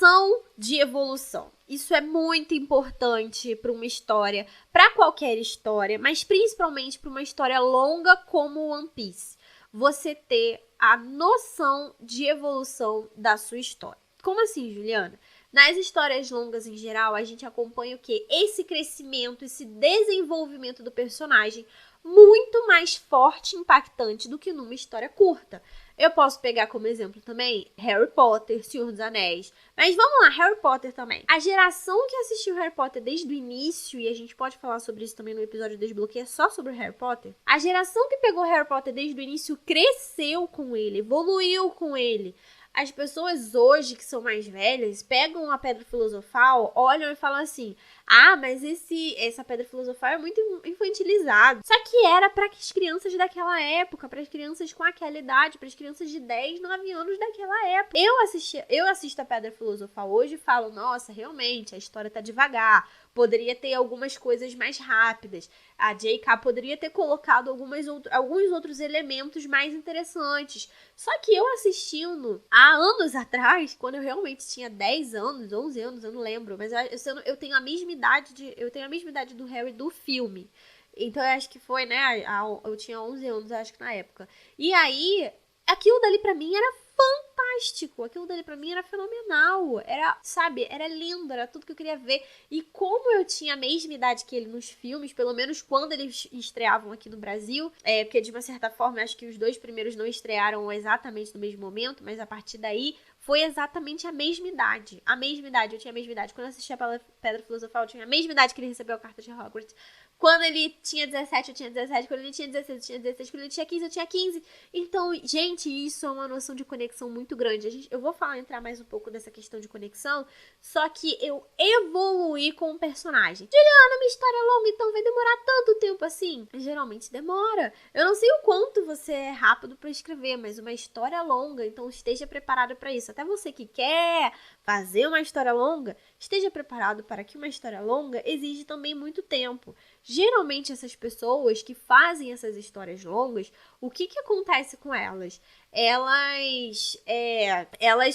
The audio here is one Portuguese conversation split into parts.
noção de evolução. Isso é muito importante para uma história, para qualquer história, mas principalmente para uma história longa como One Piece. Você ter a noção de evolução da sua história. Como assim, Juliana? Nas histórias longas em geral, a gente acompanha o quê? Esse crescimento, esse desenvolvimento do personagem muito mais forte e impactante do que numa história curta. Eu posso pegar como exemplo também Harry Potter, Senhor dos Anéis. Mas vamos lá, Harry Potter também. A geração que assistiu Harry Potter desde o início, e a gente pode falar sobre isso também no episódio Desbloqueia só sobre o Harry Potter. A geração que pegou Harry Potter desde o início cresceu com ele, evoluiu com ele. As pessoas hoje que são mais velhas pegam a Pedra Filosofal, olham e falam assim: ah, mas essa Pedra Filosofal é muito infantilizado. Só que era para as crianças daquela época, para as crianças com aquela idade, para as crianças de 10, 9 anos daquela época. Eu assisto a Pedra Filosofal hoje e falo: nossa, realmente, a história tá devagar. Poderia ter algumas coisas mais rápidas. A J.K. poderia ter colocado alguns outros elementos mais interessantes. Só que eu assistindo há anos atrás, quando eu realmente tinha 10 anos, 11 anos, eu não lembro, mas eu tenho a mesma idade do Harry do filme. Então eu acho que foi, né, eu tinha 11 anos, acho que na época. E aí, aquilo dali pra mim era fantástico, aquilo dali pra mim era fenomenal, era lindo, era tudo que eu queria ver. E como eu tinha a mesma idade que ele nos filmes, pelo menos quando eles estreavam aqui no Brasil, porque de uma certa forma, acho que os 2 primeiros não estrearam exatamente no mesmo momento, mas a partir daí foi exatamente a mesma idade. Eu tinha a mesma idade. Quando eu assisti a Pedra Filosofal, eu tinha a mesma idade que ele recebeu a carta de Hogwarts. Quando ele tinha 17, eu tinha 17. Quando ele tinha 16, eu tinha 16. Quando ele tinha 15, eu tinha 15. Então, gente, isso é uma noção de conexão muito grande. Eu vou entrar mais um pouco dessa questão de conexão, só que eu evoluí com o personagem. Juliana, uma história longa, então vai demorar tanto tempo assim? Geralmente demora. Eu não sei o quanto você é rápido para escrever, mas uma história longa, então esteja preparado para isso. Até você que quer fazer uma história longa, esteja preparado para que uma história longa exige também muito tempo. Geralmente essas pessoas que fazem essas histórias longas, o que acontece com elas? Elas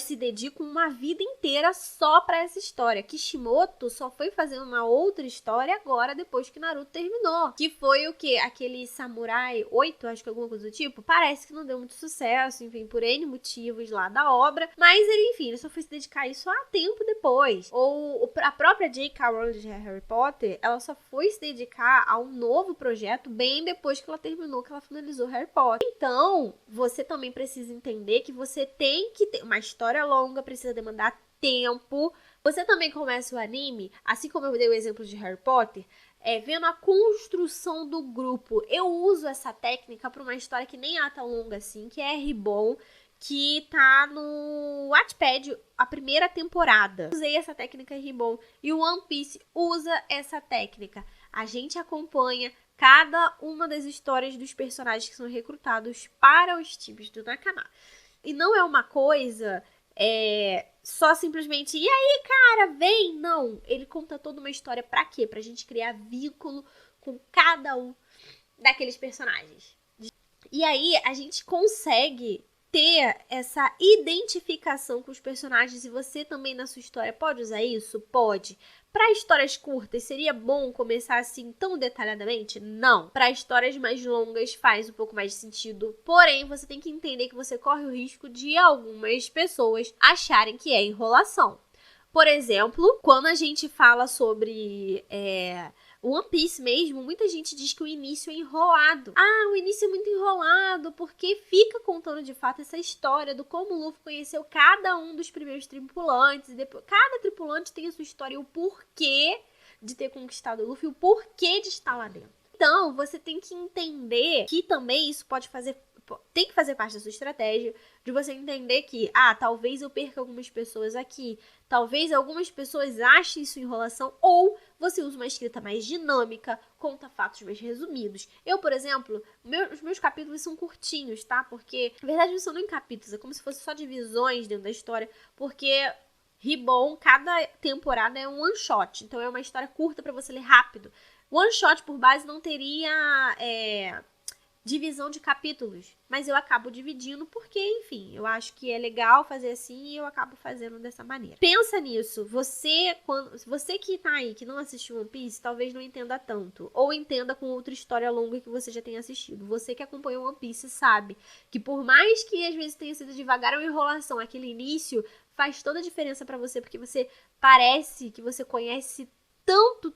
se dedicam uma vida inteira só para essa história. Kishimoto só foi fazer uma outra história agora, depois que Naruto terminou. Que foi o quê? Aquele Samurai 8, acho que alguma coisa do tipo. Parece que não deu muito sucesso, enfim, por N motivos lá da obra. Mas ele só foi se dedicar a isso há tempo depois. Ou a própria J.K. Rowling de Harry Potter, ela só foi se dedicar a um novo projeto bem depois que ela terminou, que ela finalizou Harry Potter. Então, você também precisa entender que você tem que ter uma história longa, precisa demandar tempo. Você também começa o anime, assim como eu dei o exemplo de Harry Potter, vendo a construção do grupo. Eu uso essa técnica para uma história que nem é tão longa assim, que é Ribbon, que tá no Wattpad, a primeira temporada. Usei essa técnica em Ribbon e o One Piece usa essa técnica. A gente acompanha cada uma das histórias dos personagens que são recrutados para os times do Nakama. E não é uma coisa só simplesmente, e aí, cara, vem? Não, ele conta toda uma história pra quê? Pra gente criar vínculo com cada um daqueles personagens. E aí, a gente consegue ter essa identificação com os personagens, e você também na sua história pode usar isso? Pode. Para histórias curtas, seria bom começar assim tão detalhadamente? Não. Para histórias mais longas, faz um pouco mais de sentido. Porém, você tem que entender que você corre o risco de algumas pessoas acharem que é enrolação. Por exemplo, quando a gente fala sobre One Piece mesmo, muita gente diz que o início é enrolado. Ah, o início é muito enrolado, porque fica contando de fato essa história do como o Luffy conheceu cada um dos primeiros tripulantes. E depois, cada tripulante tem a sua história e o porquê de ter conquistado o Luffy, o porquê de estar lá dentro. Então, você tem que entender que também isso tem que fazer parte da sua estratégia, de você entender que, talvez eu perca algumas pessoas aqui, talvez algumas pessoas achem isso enrolação, ou você usa uma escrita mais dinâmica, conta fatos mais resumidos. Eu, por exemplo, os meus capítulos são curtinhos, tá? Porque, na verdade, não são nem capítulos, é como se fosse só divisões dentro da história, porque Ribbon, cada temporada é um one shot, então é uma história curta pra você ler rápido. One shot por base não teria divisão de capítulos, mas eu acabo dividindo porque, enfim, eu acho que é legal fazer assim e eu acabo fazendo dessa maneira. Pensa nisso, você que tá aí, que não assistiu One Piece, talvez não entenda tanto, ou entenda com outra história longa que você já tenha assistido. Você que acompanhou One Piece sabe que por mais que às vezes tenha sido devagar ou enrolação, aquele início faz toda a diferença pra você, porque você parece que você conhece tanto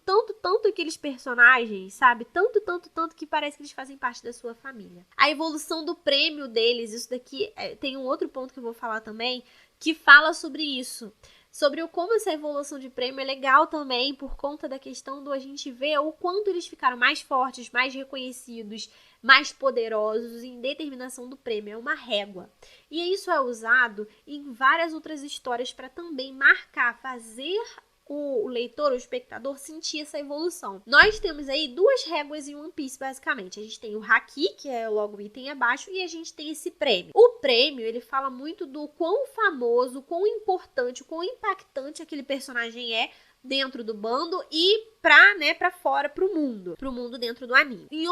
aqueles personagens, sabe? Tanto que parece que eles fazem parte da sua família. A evolução do prêmio deles, isso daqui tem um outro ponto que eu vou falar também, que fala sobre isso. Sobre como essa evolução de prêmio é legal também, por conta da questão do a gente ver o quanto eles ficaram mais fortes, mais reconhecidos, mais poderosos em determinação do prêmio. É uma régua. E isso é usado em várias outras histórias para também marcar, fazer o leitor, o espectador, sentir essa evolução. Nós temos aí duas réguas em One Piece, basicamente. A gente tem o Haki, que é logo o item abaixo, e a gente tem esse prêmio. O prêmio, ele fala muito do quão famoso, quão importante, quão impactante aquele personagem é dentro do bando e pra fora, pro mundo dentro do anime. E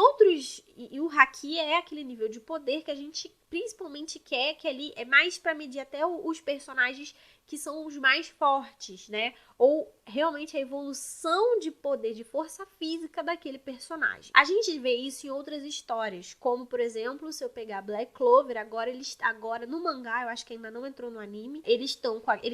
o Haki é aquele nível de poder que a gente principalmente quer, que ali é mais pra medir até os personagens que são os mais fortes, né? Ou realmente a evolução de poder, de força física daquele personagem. A gente vê isso em outras histórias, como, por exemplo, se eu pegar Black Clover, agora no mangá, eu acho que ainda não entrou no anime, eles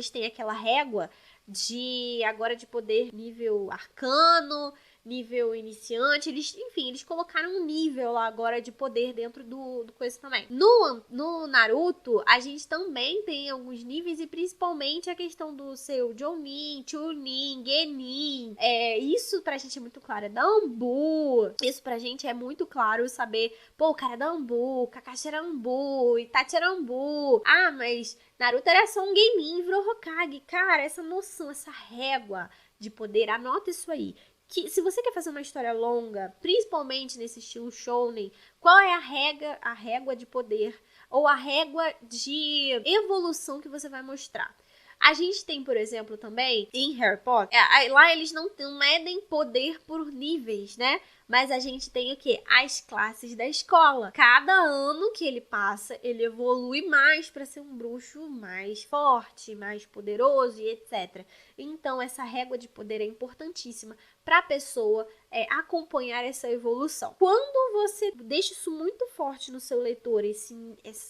têm aquela régua de poder nível arcano, nível iniciante, eles colocaram um nível lá agora de poder dentro do coisa também. No Naruto, a gente também tem alguns níveis e principalmente a questão do seu Jounin, Chunin, Genin. Isso pra gente é muito claro, é Danbu. Isso pra gente é muito claro saber, pô, o cara é Danbu, Kakashi era Anbu, Itachi era Anbu. Ah, mas Naruto era só um Genin e virou Hokage. Cara, essa noção, essa régua de poder, anota isso aí. Que se você quer fazer uma história longa, principalmente nesse estilo shounen, qual é a régua de poder ou a régua de evolução que você vai mostrar? A gente tem, por exemplo, também, em Harry Potter, lá eles não medem poder por níveis, né? Mas a gente tem o quê? As classes da escola. Cada ano que ele passa, ele evolui mais para ser um bruxo mais forte, mais poderoso e etc. Então, essa régua de poder é importantíssima para a pessoa acompanhar essa evolução. Quando você deixa isso muito forte no seu leitor, esse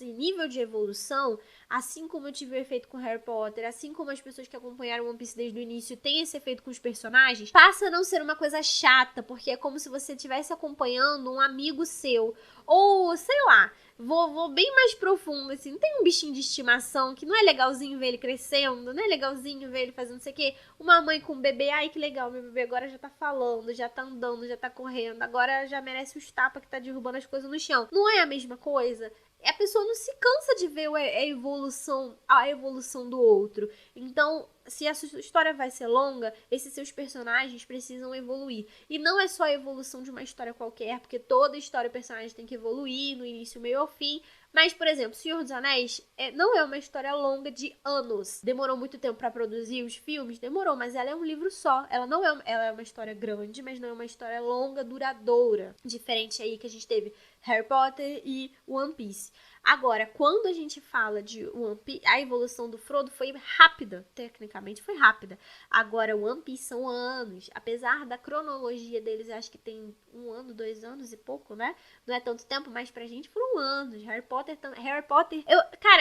nível de evolução, assim como eu tive o efeito com Harry Potter, assim como as pessoas que acompanharam One Piece desde o início têm esse efeito com os personagens, passa a não ser uma coisa chata, porque é como se você estivesse acompanhando um amigo seu, ou sei lá, vou bem mais profundo, assim, tem um bichinho de estimação que não é legalzinho ver ele crescendo, não é legalzinho ver ele fazendo não sei o quê, uma mãe com um bebê, ai que legal, meu bebê agora já tá falando, já tá andando, já tá correndo, agora já merece os tapas que tá derrubando as coisas no chão. Não é a mesma coisa? A pessoa não se cansa de ver a evolução do outro. Então, se a sua história vai ser longa, esses seus personagens precisam evoluir. E não é só a evolução de uma história qualquer, porque toda história o personagem tem que evoluir no início, meio ao fim. Mas, por exemplo, Senhor dos Anéis não é uma história longa de anos. Demorou muito tempo pra produzir os filmes? Demorou, mas ela é um livro só. Ela é uma história grande, mas não é uma história longa, duradoura. Diferente aí que a gente teve Harry Potter e One Piece. Agora, quando a gente fala de One Piece, a evolução do Frodo foi rápida, tecnicamente foi rápida. Agora, One Piece são anos, apesar da cronologia deles, eu acho que tem 1 ano, 2 anos e pouco, né? Não é tanto tempo, mas pra gente foram anos. Harry Potter,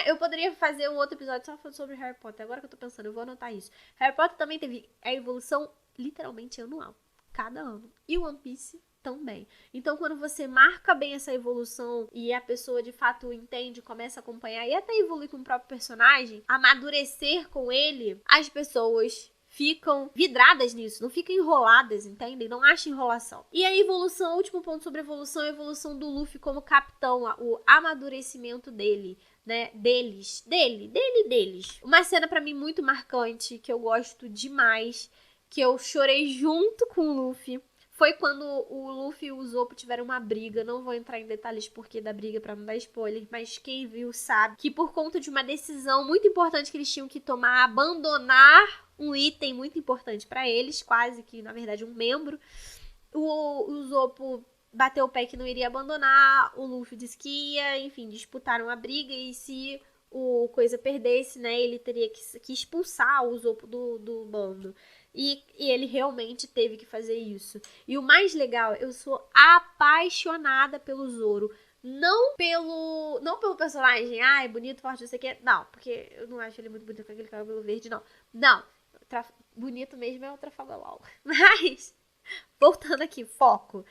eu poderia fazer um outro episódio só sobre Harry Potter, agora que eu tô pensando, eu vou anotar isso. Harry Potter também teve a evolução literalmente anual, cada ano. E One Piece também. Então, quando você marca bem essa evolução e a pessoa de fato entende, começa a acompanhar e até evoluir com o próprio personagem, amadurecer com ele, as pessoas ficam vidradas nisso, não ficam enroladas, entendem? Não acha enrolação. E a evolução, o último ponto sobre a evolução do Luffy como capitão, o amadurecimento dele, né? Deles. Uma cena pra mim muito marcante, que eu gosto demais, que eu chorei junto com o Luffy, foi quando o Luffy e o Zoppo tiveram uma briga. Não vou entrar em detalhes porque da briga pra não dar spoiler, mas quem viu sabe que por conta de uma decisão muito importante que eles tinham que tomar, abandonar um item muito importante pra eles, quase que, na verdade, um membro, o Zoppo bateu o pé que não iria abandonar, o Luffy disse que ia, enfim, disputaram a briga e se o Coisa perdesse, né, ele teria que expulsar o Zoppo do bando. E ele realmente teve que fazer isso. E o mais legal, eu sou apaixonada pelo Zoro. Não pelo personagem, é bonito, forte, não sei o que. Não, porque eu não acho ele muito bonito com aquele cabelo verde, não. Não, bonito mesmo é o Trafalgar Law. Mas, voltando aqui, foco.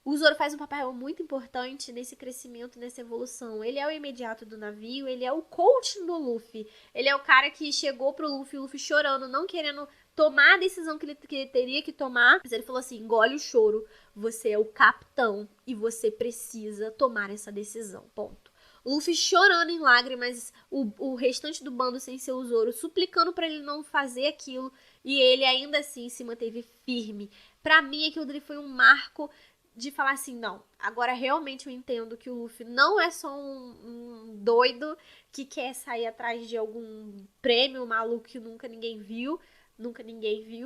O Zoro faz um papel muito importante nesse crescimento, nessa evolução. Ele é o imediato do navio, ele é o coach do Luffy. Ele é o cara que chegou pro Luffy, o Luffy chorando, não querendo tomar a decisão que ele teria que tomar. Mas ele falou assim, engole o choro, você é o capitão e você precisa tomar essa decisão, ponto. O Luffy chorando em lágrimas, o restante do bando sem ser o Zoro, suplicando pra ele não fazer aquilo, e ele ainda assim se manteve firme. Pra mim, aquilo dele foi um marco de falar assim, não, agora realmente eu entendo que o Luffy não é só um doido que quer sair atrás de algum prêmio maluco que nunca ninguém viu,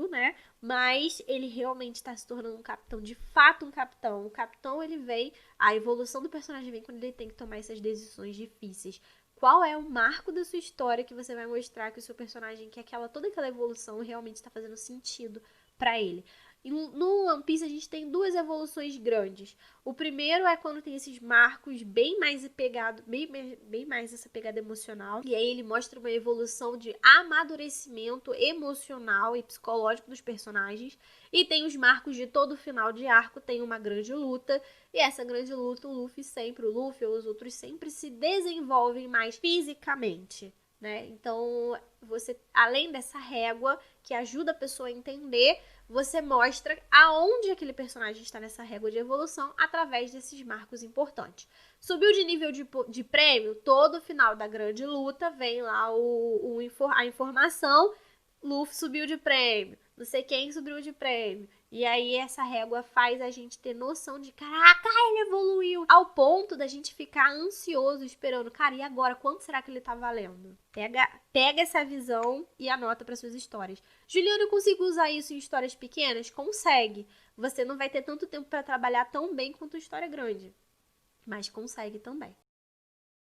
né? Mas ele realmente está se tornando um capitão, de fato um capitão. O capitão, ele vem, a evolução do personagem vem quando ele tem que tomar essas decisões difíceis. Qual é o marco da sua história que você vai mostrar que o seu personagem, que toda aquela evolução realmente está fazendo sentido para ele? No One Piece a gente tem duas evoluções grandes. O primeiro é quando tem esses marcos bem mais bem mais essa pegada emocional. E aí ele mostra uma evolução de amadurecimento emocional e psicológico dos personagens. E tem os marcos de todo final de arco, tem uma grande luta. E essa grande luta, o Luffy ou os outros sempre se desenvolvem mais fisicamente, né? Então, você, além dessa régua que ajuda a pessoa a entender, você mostra aonde aquele personagem está nessa régua de evolução através desses marcos importantes. Subiu de nível de prêmio, todo final da grande luta vem lá a informação, Luffy subiu de prêmio, não sei quem subiu de prêmio. E aí essa régua faz a gente ter noção de, caraca, ele evoluiu. Ao ponto da gente ficar ansioso esperando, cara, e agora? Quanto será que ele tá valendo? Pega essa visão e anota para suas histórias. Juliana, eu consigo usar isso em histórias pequenas? Consegue. Você não vai ter tanto tempo para trabalhar tão bem quanto história grande. Mas consegue também.